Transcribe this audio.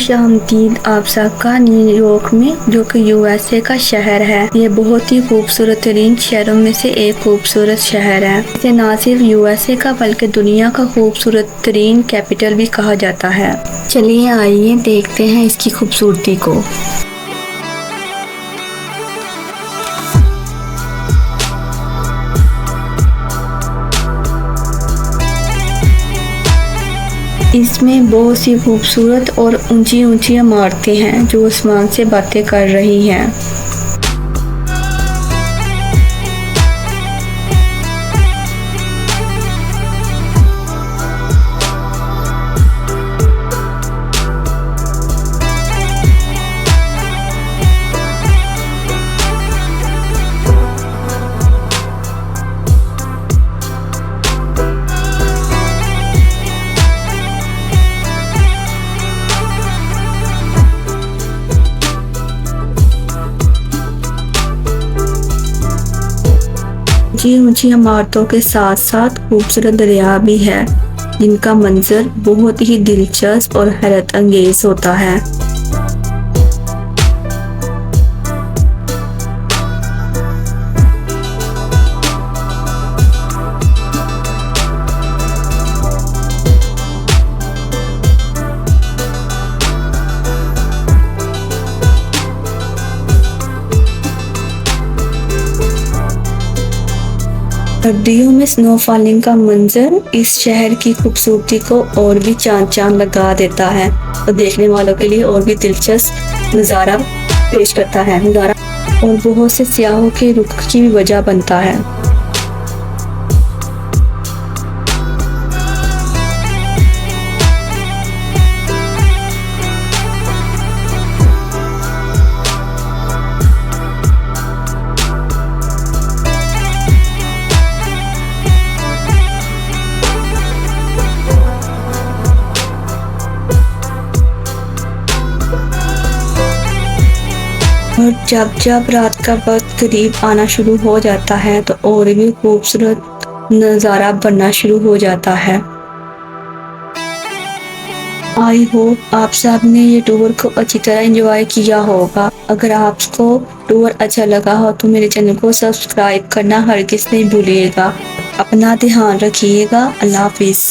खुशामदीद आप सबका न्यूयॉर्क में, जो कि यूएसए का शहर है। ये बहुत ही खूबसूरत तरीन शहरों में से एक खूबसूरत शहर है। इसे न सिर्फ यूएसए का बल्कि दुनिया का खूबसूरत तरीन कैपिटल भी कहा जाता है। चलिए आइए देखते हैं इसकी खूबसूरती को। इसमें बहुत सी खूबसूरत और ऊंची ऊंची इमारतें हैं जो आसमान से बातें कर रही हैं। ऊंची ऊंची इमारतों के साथ साथ खूबसूरत दरिया भी है, जिनका मंजर बहुत ही दिलचस्प और हैरत अंगेज होता है। सर्दियों में स्नो फॉलिंग का मंजर इस शहर की खूबसूरती को और भी चांद चांद लगा देता है और देखने वालों के लिए और भी दिलचस्प नज़ारा पेश करता है और बहुत से सियाहों के रुख की भी वजह बनता है। और जब जब रात का वक्त करीब आना शुरू हो जाता है तो और भी खूबसूरत नज़ारा बनना शुरू हो जाता है। आई होप आप सब ने ये टूर को अच्छी तरह एंजॉय किया होगा। अगर आपको टूर अच्छा लगा हो तो मेरे चैनल को सब्सक्राइब करना हरगिज़ नहीं भूलिएगा। अपना ध्यान रखिएगा। अल्लाह हाफिज़।